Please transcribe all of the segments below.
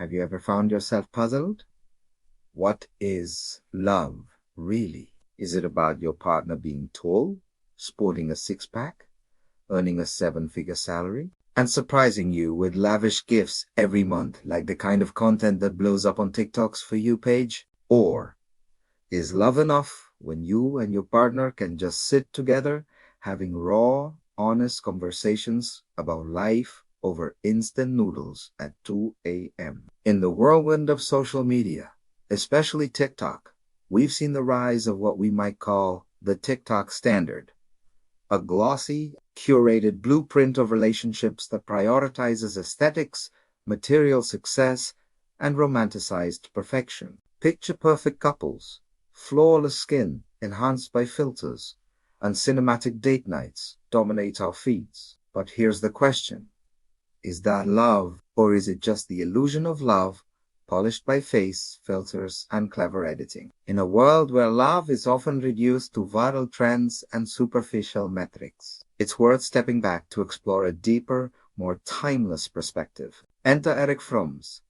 Have you ever found yourself puzzled? What is love, really? Is it about your partner being tall, sporting a six-pack, earning a seven-figure salary, and surprising you with lavish gifts every month, like the kind of content that blows up on TikTok's For You page? Or is love enough when you and your partner can just sit together having raw, honest conversations about life over instant noodles at 2 a.m.? In the whirlwind of social media, especially TikTok, we've seen the rise of what we might call the TikTok standard, a glossy, curated blueprint of relationships that prioritizes aesthetics, material success, and romanticized perfection. Picture-perfect couples, flawless skin enhanced by filters, and cinematic date nights dominate our feeds. But here's the question. Is that love, or is it just the illusion of love, polished by face, filters, and clever editing? In a world where love is often reduced to viral trends and superficial metrics, it's worth stepping back to explore a deeper, more timeless perspective. Enter Erich Fromm's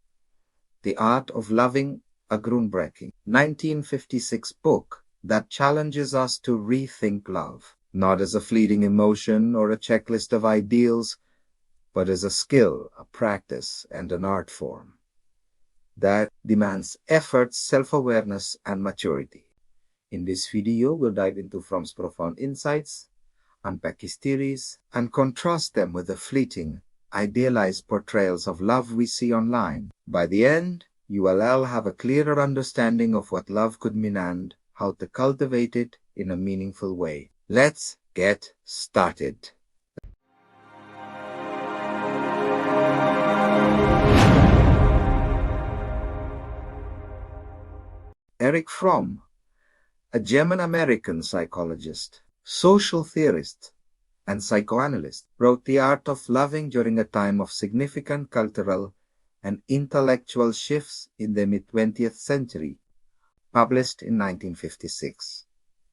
The Art of Loving, a groundbreaking 1956 book that challenges us to rethink love, not as a fleeting emotion or a checklist of ideals, but as a skill, a practice, and an art form that demands effort, self-awareness, and maturity. In this video, we'll dive into Fromm's profound insights, unpack his theories, and contrast them with the fleeting, idealized portrayals of love we see online. By the end, you will all have a clearer understanding of what love could mean and how to cultivate it in a meaningful way. Let's get started. Erich Fromm, a German-American psychologist, social theorist, and psychoanalyst, wrote The Art of Loving during a time of significant cultural and intellectual shifts in the mid-20th century, published in 1956.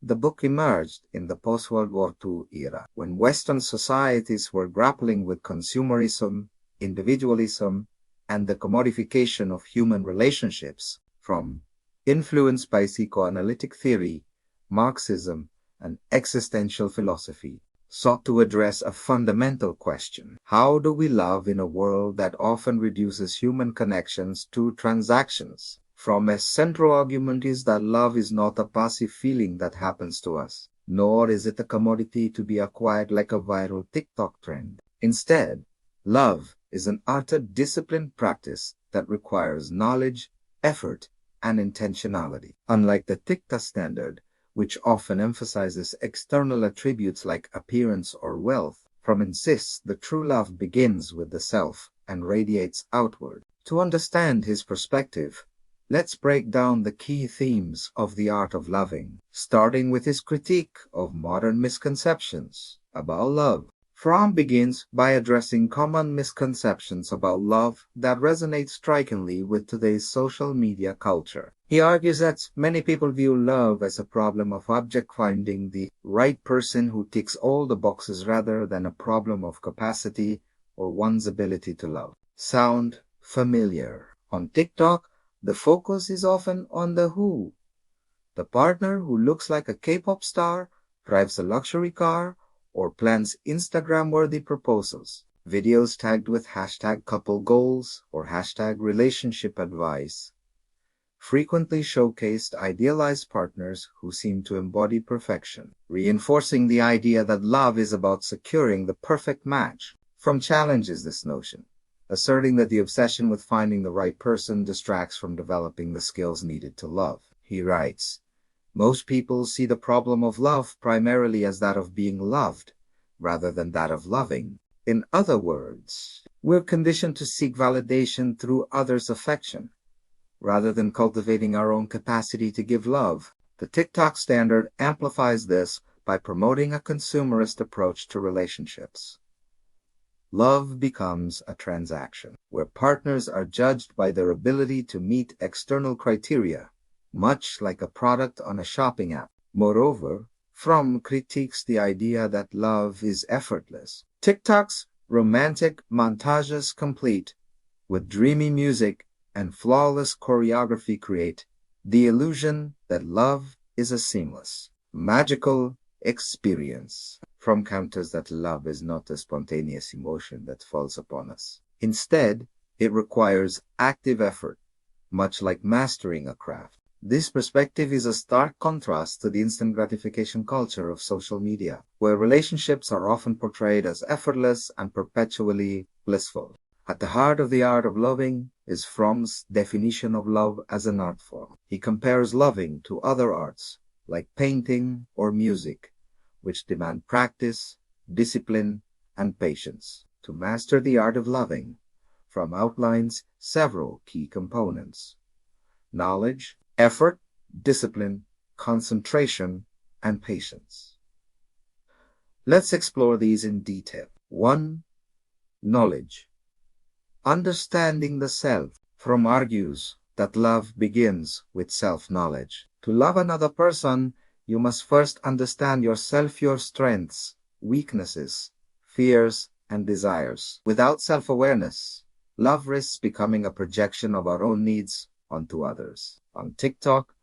The book emerged in the post-World War II era, when Western societies were grappling with consumerism, individualism, and the commodification of human relationships. From influenced by psychoanalytic theory, Marxism, and existential philosophy, sought to address a fundamental question. How do we love in a world that often reduces human connections to transactions? Fromm's central argument is that love is not a passive feeling that happens to us, nor is it a commodity to be acquired like a viral TikTok trend. Instead, love is an uttered disciplined practice that requires knowledge, effort, and intentionality. Unlike the TikTok standard, which often emphasizes external attributes like appearance or wealth, Fromm insists the true love begins with the self and radiates outward. To understand his perspective, let's break down the key themes of The Art of Loving, starting with his critique of modern misconceptions about love. Fromm begins by addressing common misconceptions about love that resonate strikingly with today's social media culture. He argues that many people view love as a problem of object finding the right person who ticks all the boxes rather than a problem of capacity or one's ability to love. Sound familiar? On TikTok, the focus is often on the who. The partner who looks like a K-pop star, drives a luxury car, or plans Instagram-worthy proposals. Videos tagged with hashtag couple goals or hashtag relationship advice frequently showcased idealized partners who seem to embody perfection, reinforcing the idea that love is about securing the perfect match. Fromm challenges this notion, asserting that the obsession with finding the right person distracts from developing the skills needed to love. He writes, "Most people see the problem of love primarily as that of being loved, rather than that of loving. In other words, we're conditioned to seek validation through others' affection, rather than cultivating our own capacity to give love." The TikTok standard amplifies this by promoting a consumerist approach to relationships. Love becomes a transaction, where partners are judged by their ability to meet external criteria, much like a product on a shopping app. Moreover, Fromm critiques the idea that love is effortless. TikTok's romantic montages complete with dreamy music and flawless choreography create the illusion that love is a seamless, magical experience. Fromm counters that love is not a spontaneous emotion that falls upon us. Instead, it requires active effort, much like mastering a craft. This perspective is a stark contrast to the instant gratification culture of social media, where relationships are often portrayed as effortless and perpetually blissful. At the heart of the art of loving is Fromm's definition of love as an art form. He compares loving to other arts, like painting or music, which demand practice, discipline, and patience. To master the art of loving, Fromm outlines several key components: knowledge, effort, discipline, concentration, and patience. Let's explore these in detail. 1. Knowledge. Understanding the self. Fromm argues that love begins with self-knowledge. To love another person, you must first understand yourself, your strengths, weaknesses, fears, and desires. Without self-awareness, love risks becoming a projection of our own needs onto others. On TikTok,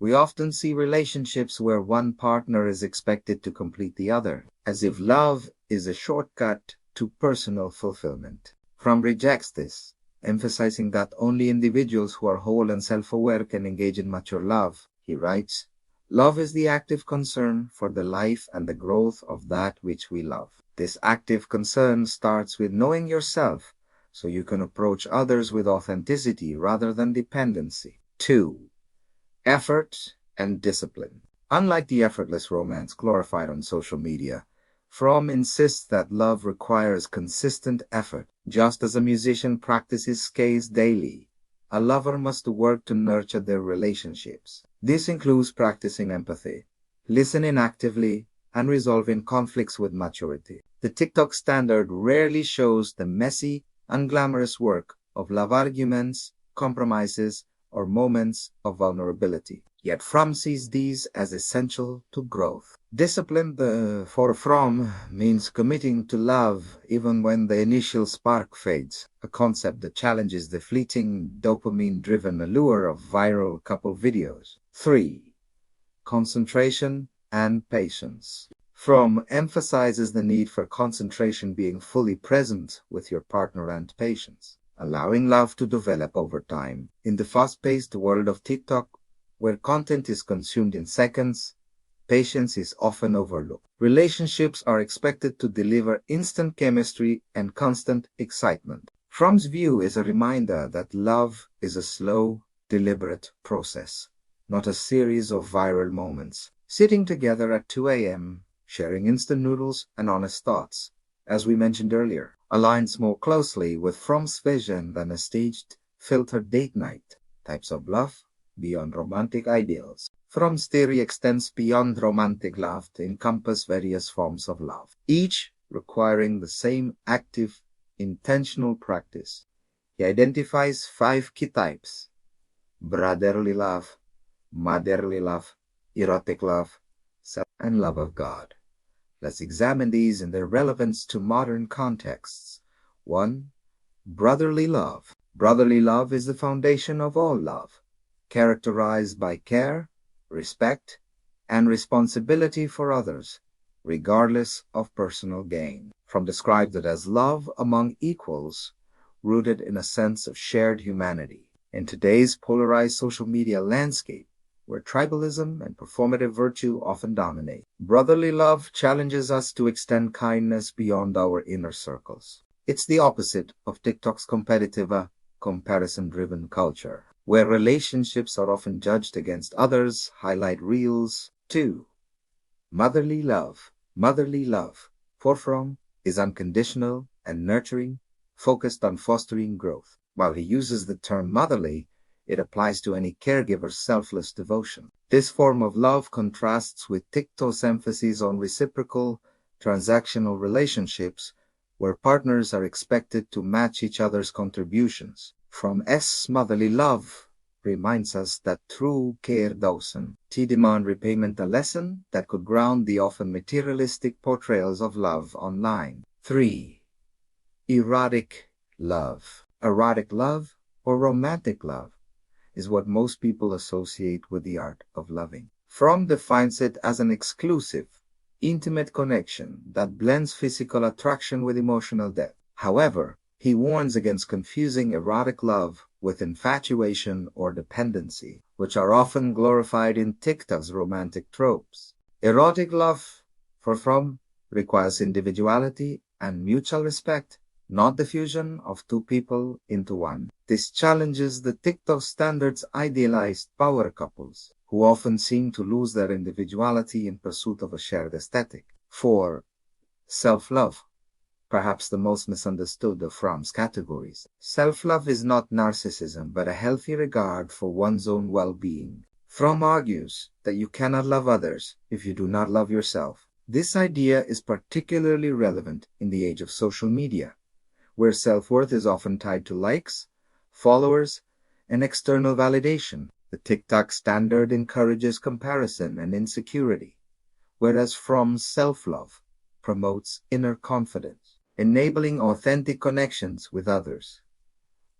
we often see relationships where one partner is expected to complete the other, as if love is a shortcut to personal fulfillment. Fromm rejects this, emphasizing that only individuals who are whole and self-aware can engage in mature love. He writes, "Love is the active concern for the life and the growth of that which we love. This active concern starts with knowing yourself, so you can approach others with authenticity rather than dependency." 2. Effort and discipline. Unlike the effortless romance glorified on social media, Fromm insists that love requires consistent effort. Just as a musician practices scales daily, a lover must work to nurture their relationships. This includes practicing empathy, listening actively, and resolving conflicts with maturity. The TikTok standard rarely shows the messy, unglamorous work of love arguments, compromises, or moments of vulnerability. Yet Fromm sees these as essential to growth. Discipline for Fromm means committing to love even when the initial spark fades, a concept that challenges the fleeting dopamine-driven allure of viral couple videos. 3. Concentration and patience. Fromm emphasizes the need for concentration, being fully present with your partner, and patience, allowing love to develop over time. In the fast-paced world of TikTok, where content is consumed in seconds, patience is often overlooked. Relationships are expected to deliver instant chemistry and constant excitement. Fromm's view is a reminder that love is a slow, deliberate process, not a series of viral moments. Sitting together at 2 a.m., sharing instant noodles and honest thoughts, as we mentioned earlier, aligns more closely with Fromm's vision than a staged, filtered date night. Types of love beyond romantic ideals. Fromm's theory extends beyond romantic love to encompass various forms of love, each requiring the same active, intentional practice. He identifies 5 key types: brotherly love, motherly love, erotic love, and love of God. Let's examine these in their relevance to modern contexts. 1. Brotherly love. Brotherly love is the foundation of all love, characterized by care, respect, and responsibility for others, regardless of personal gain. Fromm describes it as love among equals, rooted in a sense of shared humanity. In today's polarized social media landscape, where tribalism and performative virtue often dominate, brotherly love challenges us to extend kindness beyond our inner circles. It's the opposite of TikTok's competitive, comparison-driven culture, where relationships are often judged against others' highlight reels. 2. Motherly love. Motherly love, for Fromm, is unconditional and nurturing, focused on fostering growth. While he uses the term motherly, it applies to any caregiver's selfless devotion. This form of love contrasts with TikTok's emphasis on reciprocal, transactional relationships, where partners are expected to match each other's contributions. Fromm's motherly love reminds us that true care doesn't demand repayment, a lesson that could ground the often materialistic portrayals of love online. 3. Erotic love. Erotic love, or romantic love is what most people associate with the art of loving. Fromm defines it as an exclusive, intimate connection that blends physical attraction with emotional depth. However, he warns against confusing erotic love with infatuation or dependency, which are often glorified in TikTok's romantic tropes. Erotic love, for Fromm, requires individuality and mutual respect, not the fusion of two people into one. This challenges the TikTok standards idealized power couples, who often seem to lose their individuality in pursuit of a shared aesthetic. 4. Self-love, perhaps the most misunderstood of Fromm's categories. Self-love is not narcissism, but a healthy regard for one's own well-being. Fromm argues that you cannot love others if you do not love yourself. This idea is particularly relevant in the age of social media, where self-worth is often tied to likes, followers, and external validation. The TikTok standard encourages comparison and insecurity, whereas Fromm's self-love promotes inner confidence, enabling authentic connections with others.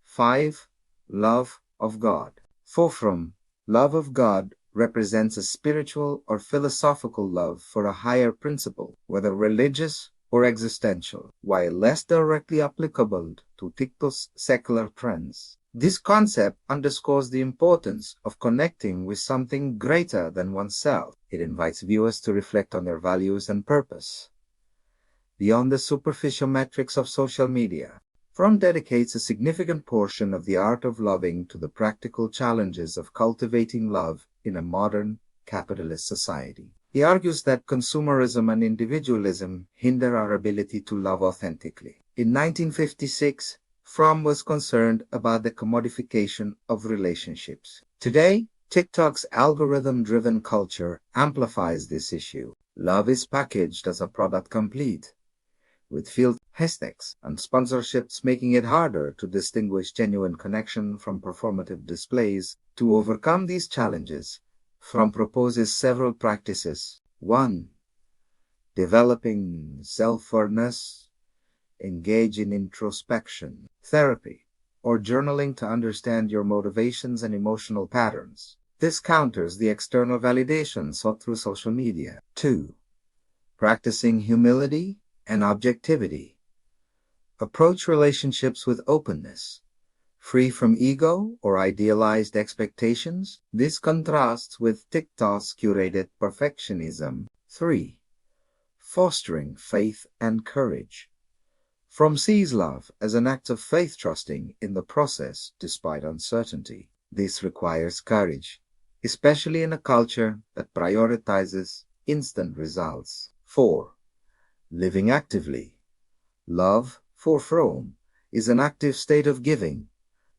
5. Love of God. For Fromm, love of God represents a spiritual or philosophical love for a higher principle, whether religious or existential, while less directly applicable to TikTok's secular trends. This concept underscores the importance of connecting with something greater than oneself. It invites viewers to reflect on their values and purpose beyond the superficial metrics of social media. Fromm dedicates a significant portion of the art of loving to the practical challenges of cultivating love in a modern, capitalist society. He argues that consumerism and individualism hinder our ability to love authentically. In 1956, Fromm was concerned about the commodification of relationships. Today, TikTok's algorithm-driven culture amplifies this issue. Love is packaged as a product complete, with field hashtags and sponsorships making it harder to distinguish genuine connection from performative displays. To overcome these challenges, Fromm proposes several practices. 1. Developing self-awareness. Engage in introspection, therapy, or journaling to understand your motivations and emotional patterns. This counters the external validation sought through social media. 2. Practicing humility and objectivity. Approach relationships with openness, free from ego or idealized expectations. This contrasts with TikTok's curated perfectionism. 3. Fostering faith and courage. Fromm sees love as an act of faith, trusting in the process despite uncertainty. This requires courage, especially in a culture that prioritizes instant results. 4. Living actively. Love, for Fromm, is an active state of giving,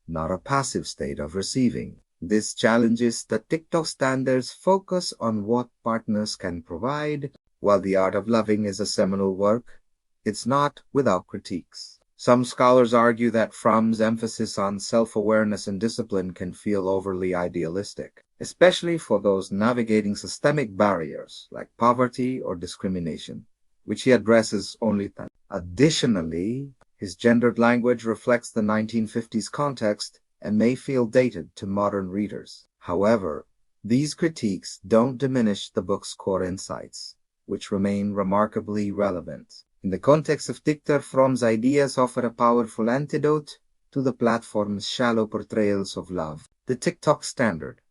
not a passive state of receiving. This challenges the TikTok standards focus on what partners can provide. While The Art of Loving is a seminal work, it's not without critiques. Some scholars argue that Fromm's emphasis on self-awareness and discipline can feel overly idealistic, especially for those navigating systemic barriers like poverty or discrimination, which he addresses only then. Additionally, his gendered language reflects the 1950s context and may feel dated to modern readers. However, these critiques don't diminish the book's core insights, which remain remarkably relevant. In the context of TikTok, Fromm's ideas offer a powerful antidote to the platform's shallow portrayals of love. The TikTok standard,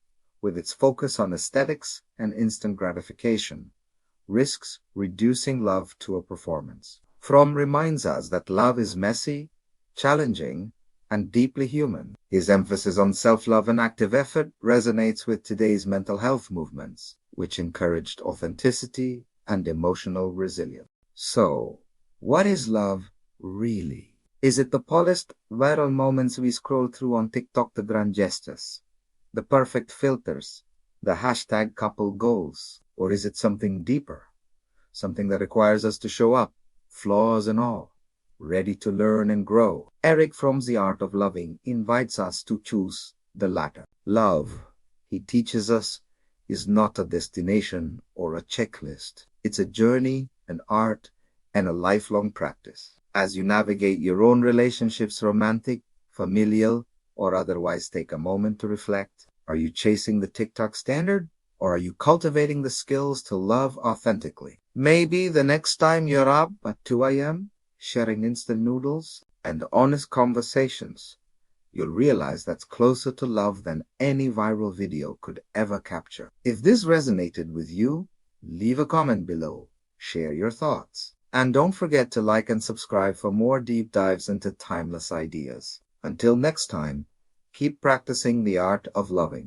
with its focus on aesthetics and instant gratification, risks reducing love to a performance. Fromm reminds us that love is messy, challenging, and deeply human. His emphasis on self-love and active effort resonates with today's mental health movements, which encouraged authenticity and emotional resilience. So, what is love really? Is it the polished, viral moments we scroll through on TikTok, the grand gestures, the perfect filters, the hashtag couple goals? Or is it something deeper, something that requires us to show up, flaws and all, ready to learn and grow? Erich Fromm's The Art of Loving invites us to choose the latter. Love, he teaches us, is not a destination or a checklist. It's a journey, an art, and a lifelong practice. As you navigate your own relationships, romantic, familial, or otherwise take a moment to reflect? Are you chasing the TikTok standard? Or are you cultivating the skills to love authentically? Maybe the next time you're up at 2 a.m., sharing instant noodles and honest conversations, you'll realize that's closer to love than any viral video could ever capture. If this resonated with you, leave a comment below, share your thoughts, and don't forget to like and subscribe for more deep dives into timeless ideas. Until next time, keep practicing the art of loving.